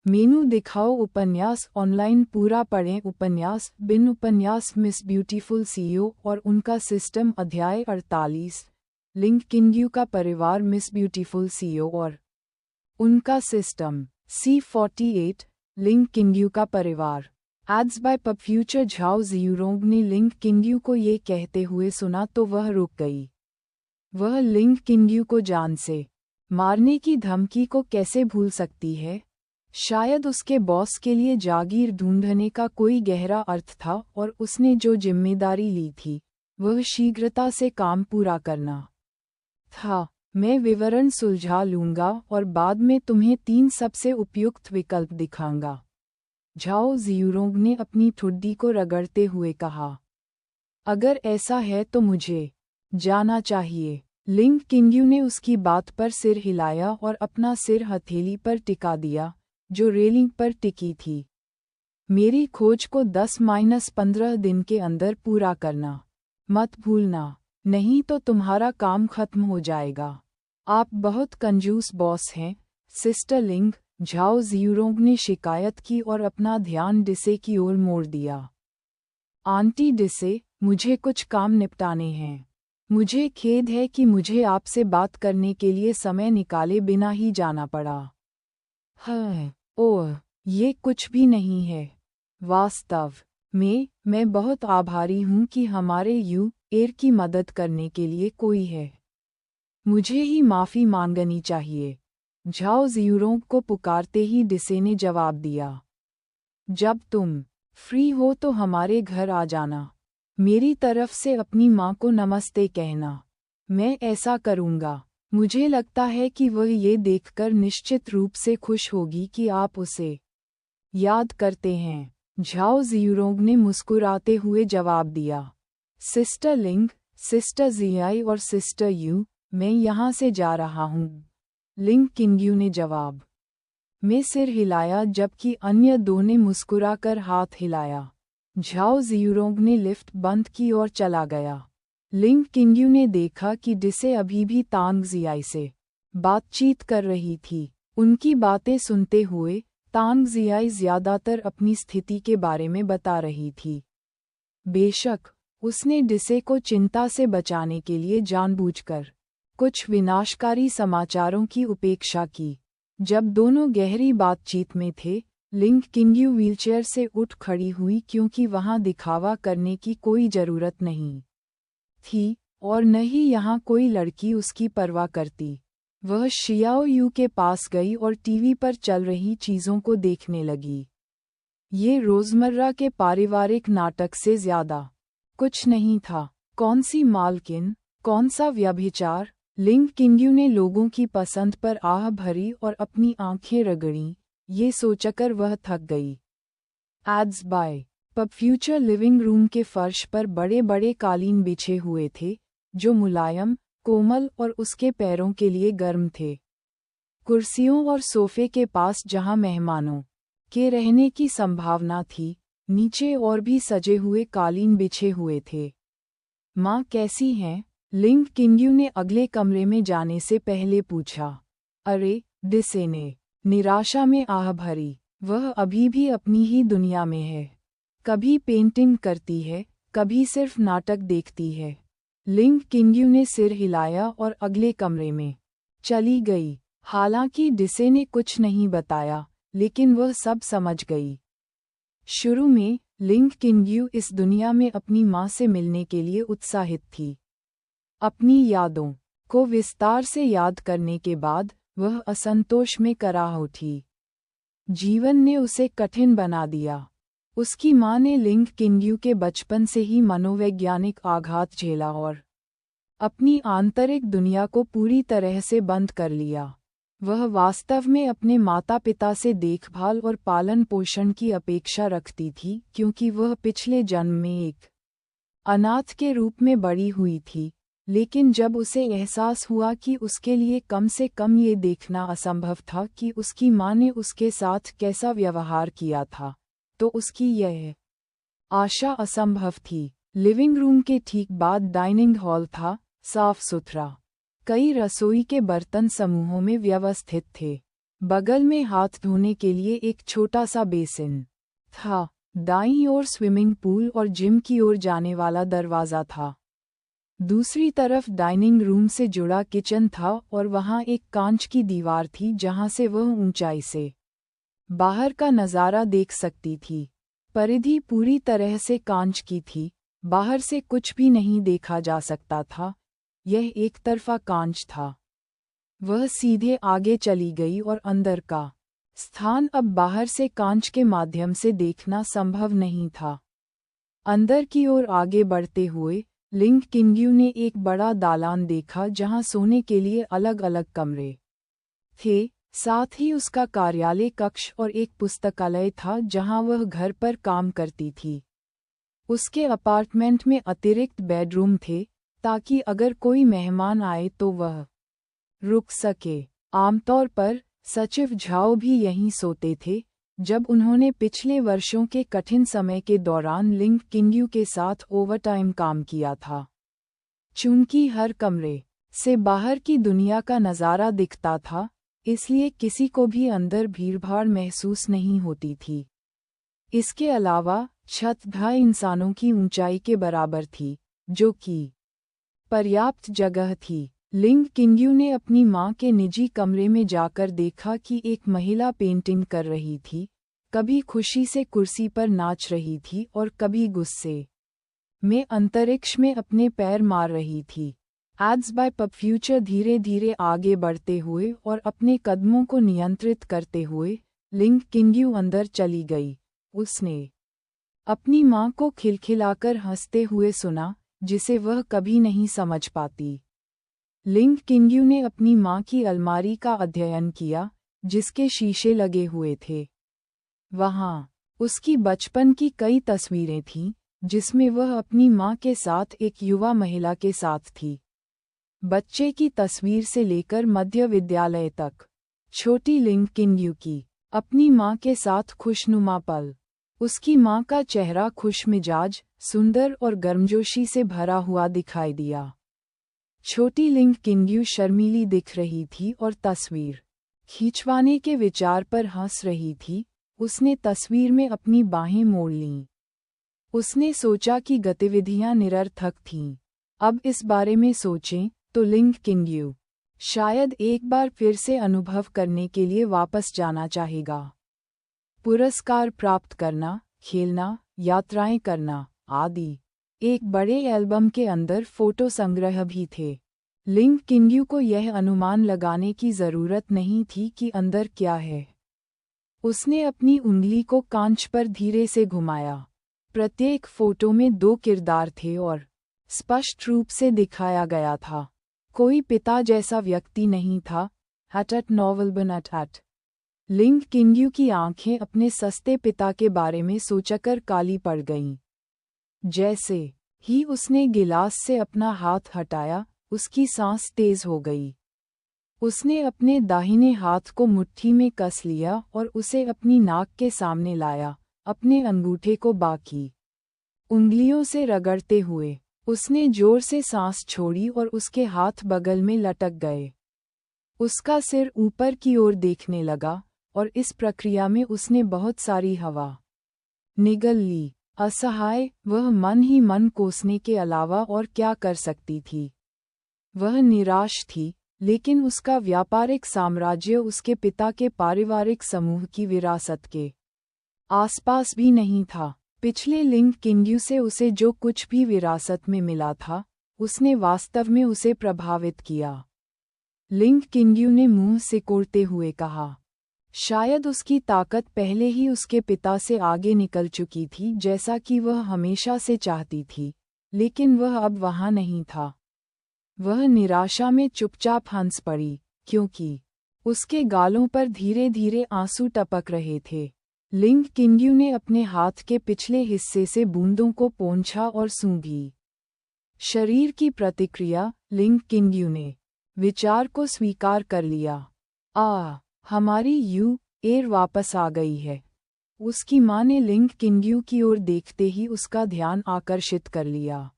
मेनू दिखाओ उपन्यास ऑनलाइन पूरा पढ़ें उपन्यास बिन उपन्यास मिस ब्यूटीफुल सीईओ और उनका सिस्टम अध्याय 48 लिंक किंग्यू का परिवार मिस ब्यूटीफुल सीईओ और उनका सिस्टम C48 लिंक किंग्यू का परिवार एड्स बाय पब फ्यूचर झाओ जियूरोंग ने लिंक किंग्यू को ये कहते हुए सुना तो वह रुक गई। वह लिंक किंग्यू को जान से मारने की धमकी को कैसे भूल सकती है? शायद उसके बॉस के लिए जागीर ढूंढने का कोई गहरा अर्थ था और उसने जो जिम्मेदारी ली थी वह शीघ्रता से काम पूरा करना था। मैं विवरण सुलझा लूंगा और बाद में तुम्हें 3 सबसे उपयुक्त विकल्प दिखाऊंगा, झाओ जियूरोंग ने अपनी ठुड्डी को रगड़ते हुए कहा। अगर ऐसा है तो मुझे जाना चाहिए। लिंक किंग्यू ने उसकी बात पर सिर हिलाया और अपना सिर हथेली पर टिका दिया जो रेलिंग पर टिकी थी। मेरी खोज को 10-15 दिन के अंदर पूरा करना मत भूलना, नहीं तो तुम्हारा काम खत्म हो जाएगा। आप बहुत कंजूस बॉस हैं, सिस्टर लिंग, झाओ जियूरोंग ने शिकायत की और अपना ध्यान डिसे की ओर मोड़ दिया। आंटी डिसे, मुझे कुछ काम निपटाने हैं। मुझे खेद है कि मुझे आपसे बात करने के लिए समय निकाले बिना ही जाना पड़ा। हाँ, ओह, ये कुछ भी नहीं है। वास्तव में मैं बहुत आभारी हूँ कि हमारे एर की मदद करने के लिए कोई है। मुझे ही माफ़ी मांगनी चाहिए, झाओ जियूरोंग को पुकारते ही डिसे ने जवाब दिया। जब तुम फ्री हो तो हमारे घर आ जाना। मेरी तरफ से अपनी माँ को नमस्ते कहना। मैं ऐसा करूँगा। मुझे लगता है कि वह ये देखकर निश्चित रूप से खुश होगी कि आप उसे याद करते हैं, झाओ जियूरोंग ने मुस्कुराते हुए जवाब दिया। सिस्टर लिंग, सिस्टर जियाई और सिस्टर यू, मैं यहाँ से जा रहा हूँ, लिंग किंग्यू ने जवाब में सिर हिलाया जबकि अन्य 2 ने मुस्कुराकर हाथ हिलाया। झाओ जियूरोंग ने लिफ्ट बंद की और चला गया। लिंग किंग्यू ने देखा कि डिसे अभी भी तांग जियाई से बातचीत कर रही थी। उनकी बातें सुनते हुए तांग जियाई ज्यादातर अपनी स्थिति के बारे में बता रही थी। बेशक उसने डिसे को चिंता से बचाने के लिए जानबूझकर कुछ विनाशकारी समाचारों की उपेक्षा की। जब दोनों गहरी बातचीत में थे, लिंग किंग्यू व्हीलचेयर से उठ खड़ी हुई क्योंकि वहां दिखावा करने की कोई जरूरत नहीं थी और न ही यहाँ कोई लड़की उसकी परवाह करती। वह शियाओ यू के पास गई और टीवी पर चल रही चीज़ों को देखने लगी। ये रोज़मर्रा के पारिवारिक नाटक से ज़्यादा कुछ नहीं था। कौन सी मालकिन, कौन सा व्यभिचार? लिंग किंग्यू ने लोगों की पसंद पर आह भरी और अपनी आंखें रगड़ीं, ये सोचकर वह थक गई। Ads bye pub future living room के फर्श पर बड़े बड़े कालीन बिछे हुए थे जो मुलायम, कोमल और उसके पैरों के लिए गर्म थे। कुर्सियों और सोफे के पास जहां मेहमानों के रहने की संभावना थी, नीचे और भी सजे हुए कालीन बिछे हुए थे। माँ कैसी हैं? लिंग किंग्यू ने अगले कमरे में जाने से पहले पूछा। अरे, डिसे ने निराशा में आह भरी। वह अभी भी अपनी ही दुनिया में है। कभी पेंटिंग करती है, कभी सिर्फ नाटक देखती है। लिंग किंग्यू ने सिर हिलाया और अगले कमरे में चली गई। हालांकि डिसे ने कुछ नहीं बताया, लेकिन वह सब समझ गई। शुरू में लिंग किंग्यू इस दुनिया में अपनी माँ से मिलने के लिए उत्साहित थी। अपनी यादों को विस्तार से याद करने के बाद वह असंतोष में कराह उठी। जीवन ने उसे कठिन बना दिया। उसकी माँ ने लिंग किंग्यू के बचपन से ही मनोवैज्ञानिक आघात झेला और अपनी आंतरिक दुनिया को पूरी तरह से बंद कर लिया। वह वास्तव में अपने माता पिता से देखभाल और पालन पोषण की अपेक्षा रखती थी क्योंकि वह पिछले जन्म में एक अनाथ के रूप में बड़ी हुई थी। लेकिन जब उसे एहसास हुआ कि उसके लिए कम से कम ये देखना असंभव था कि उसकी माँ ने उसके साथ कैसा व्यवहार किया था, तो उसकी यह आशा असंभव थी। लिविंग रूम के ठीक बाद डाइनिंग हॉल था, साफ सुथरा। कई रसोई के बर्तन समूहों में व्यवस्थित थे। बगल में हाथ धोने के लिए एक छोटा सा बेसिन था। दाईं ओर स्विमिंग पूल और जिम की ओर जाने वाला दरवाज़ा था। दूसरी तरफ डाइनिंग रूम से जुड़ा किचन था और वहाँ एक कांच की दीवार थी जहाँ से वह ऊंचाई से बाहर का नज़ारा देख सकती थी। परिधि पूरी तरह से कांच की थी, बाहर से कुछ भी नहीं देखा जा सकता था। यह एक तरफा कांच था। वह सीधे आगे चली गई और अंदर का स्थान अब बाहर से कांच के माध्यम से देखना संभव नहीं था। अंदर की ओर आगे बढ़ते हुए लिंग किंग्यू ने एक बड़ा दालान देखा जहां सोने के लिए अलग अलग कमरे थे। साथ ही उसका कार्यालय कक्ष और एक पुस्तकालय था जहां वह घर पर काम करती थी। उसके अपार्टमेंट में अतिरिक्त बेडरूम थे ताकि अगर कोई मेहमान आए तो वह रुक सके। आमतौर पर सचिव झाओ भी यहीं सोते थे जब उन्होंने पिछले वर्षों के कठिन समय के दौरान लिंग किंग्यू के साथ ओवरटाइम काम किया था। चूंकि हर कमरे से बाहर की दुनिया का नज़ारा दिखता था, इसलिए किसी को भी अंदर भीड़भाड़ महसूस नहीं होती थी। इसके अलावा छत 2.5 इंसानों की ऊंचाई के बराबर थी, जो कि पर्याप्त जगह थी। लिंग किंग्यू ने अपनी मां के निजी कमरे में जाकर देखा कि एक महिला पेंटिंग कर रही थी, कभी खुशी से कुर्सी पर नाच रही थी और कभी गुस्से में अंतरिक्ष में अपने पैर मार रही थी। एड्स बाय पब फ्यूचर धीरे धीरे आगे बढ़ते हुए और अपने कदमों को नियंत्रित करते हुए लिंग किंग्यू अंदर चली गई। उसने अपनी मां को खिलखिलाकर हंसते हुए सुना, जिसे वह कभी नहीं समझ पाती। लिंग किंग्यू ने अपनी मां की अलमारी का अध्ययन किया, जिसके शीशे लगे हुए थे। वहां उसकी बचपन की कई तस्वीरें थीं, जिसमें वह अपनी मां के साथ एक युवा महिला के साथ थी। बच्चे की तस्वीर से लेकर मध्य विद्यालय तक छोटी लिंग किंग्यू की अपनी मां के साथ खुशनुमा पल। उसकी मां का चेहरा खुशमिजाज, सुंदर और गर्मजोशी से भरा हुआ दिखाई दिया। छोटी लिंग किंग्यू शर्मीली दिख रही थी और तस्वीर खींचवाने के विचार पर हंस रही थी। उसने तस्वीर में अपनी बाहें मोड़ लीं। उसने सोचा कि गतिविधियां निरर्थक थीं। अब इस बारे में सोचें तो लिंग किंग्यू शायद एक बार फिर से अनुभव करने के लिए वापस जाना चाहेगा। पुरस्कार प्राप्त करना, खेलना, यात्राएं करना आदि। एक बड़े एल्बम के अंदर फोटो संग्रह भी थे। लिंग किंग्यू को यह अनुमान लगाने की जरूरत नहीं थी कि अंदर क्या है। उसने अपनी उंगली को कांच पर धीरे से घुमाया। प्रत्येक फोटो में 2 किरदार थे और स्पष्ट रूप से दिखाया गया था। कोई पिता जैसा व्यक्ति नहीं था। हटट नॉवल बनट। लिंग किंग्यू की आंखें अपने सस्ते पिता के बारे में सोचकर काली पड़ गईं। जैसे ही उसने गिलास से अपना हाथ हटाया, उसकी सांस तेज हो गई। उसने अपने दाहिने हाथ को मुट्ठी में कस लिया और उसे अपनी नाक के सामने लाया, अपने अंगूठे को बाकी उंगलियों से रगड़ते हुए। उसने जोर से सांस छोड़ी और उसके हाथ बगल में लटक गए। उसका सिर ऊपर की ओर देखने लगा और इस प्रक्रिया में उसने बहुत सारी हवा निगल ली। असहाय, वह मन ही मन कोसने के अलावा और क्या कर सकती थी। वह निराश थी, लेकिन उसका व्यापारिक साम्राज्य उसके पिता के पारिवारिक समूह की विरासत के आसपास भी नहीं था। पिछले लिंग किंग्यू से उसे जो कुछ भी विरासत में मिला था, उसने वास्तव में उसे प्रभावित किया। लिंग किंग्यू ने मुंह सिकोड़ते हुए कहा। शायद उसकी ताकत पहले ही उसके पिता से आगे निकल चुकी थी, जैसा कि वह हमेशा से चाहती थी, लेकिन वह अब वहां नहीं था। वह निराशा में चुपचाप हंस पड़ी, क्योंकि उसके गालों पर धीरे धीरे आंसू टपक रहे थे। लिंग किंग्यू ने अपने हाथ के पिछले हिस्से से बूंदों को पोंछा और सूंघी। शरीर की प्रतिक्रिया। लिंग किंग्यू ने विचार को स्वीकार कर लिया। हमारी एयर वापस आ गई है। उसकी मां ने लिंग किंग्यू की ओर देखते ही उसका ध्यान आकर्षित कर लिया।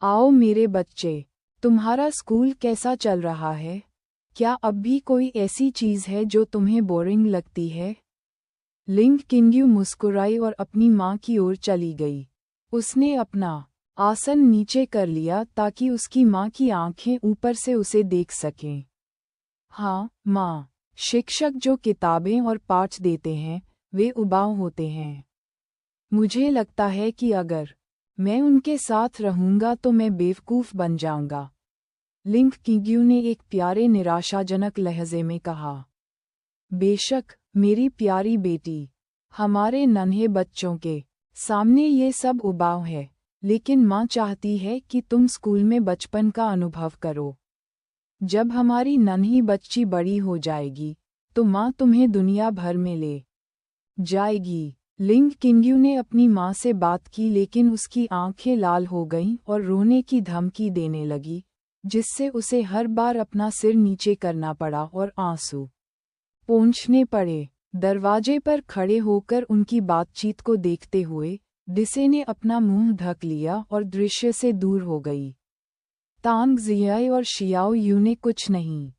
आओ मेरे बच्चे, तुम्हारा स्कूल कैसा चल रहा है? क्या अब भी कोई ऐसी चीज़ है जो तुम्हें बोरिंग लगती है? लिंग किंग्यू मुस्कुराई और अपनी माँ की ओर चली गई। उसने अपना आसन नीचे कर लिया ताकि उसकी माँ की आंखें ऊपर से उसे देख सकें। हाँ, माँ, शिक्षक जो किताबें और पाठ देते हैं, वे उबाऊ होते हैं। मुझे लगता है कि अगर मैं उनके साथ रहूंगा तो मैं बेवकूफ़ बन जाऊंगा। लिंग किंग्यू ने एक प्यारे निराशाजनक लहजे में कहा। बेशक, मेरी प्यारी बेटी, हमारे नन्हे बच्चों के सामने ये सब उबाऊ है, लेकिन माँ चाहती है कि तुम स्कूल में बचपन का अनुभव करो। जब हमारी नन्ही बच्ची बड़ी हो जाएगी, तो माँ तुम्हें दुनिया भर में ले जाएगी। लिंग किंग्यू ने अपनी माँ से बात की लेकिन उसकी आंखें लाल हो गईं और रोने की धमकी देने लगी, जिससे उसे हर बार अपना सिर नीचे करना पड़ा और आंसू पोंछने पड़े। दरवाजे पर खड़े होकर उनकी बातचीत को देखते हुए डिसे ने अपना मुंह ढक लिया और दृश्य से दूर हो गई। तांग जियाई और शियाओ यू ने कुछ नहीं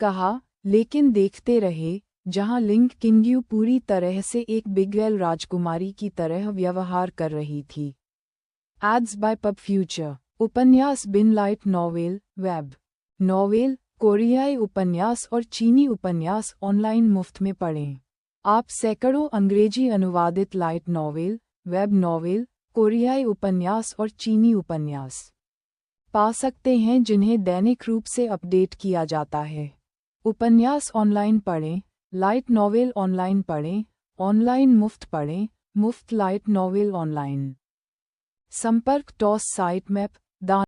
कहा, लेकिन देखते रहे, जहां लिंग किंग्यू पूरी तरह से एक बिगवेल राजकुमारी की तरह व्यवहार कर रही थी। Ads bye pub future. उपन्यास बिन लाइट नॉवेल, वेब नॉवेल, कोरियाई उपन्यास और चीनी उपन्यास ऑनलाइन मुफ्त में पढ़ें। आप सैकड़ों अंग्रेजी अनुवादित लाइट नॉवेल, वेब नॉवेल, कोरियाई उपन्यास और चीनी उपन्यास पा सकते हैं जिन्हें दैनिक रूप से अपडेट किया जाता है। उपन्यास ऑनलाइन पढ़ें, लाइट नॉवेल ऑनलाइन पढ़ें, ऑनलाइन मुफ्त पढ़ें, मुफ्त लाइट नॉवेल ऑनलाइन। संपर्क टॉस साइट मैप दान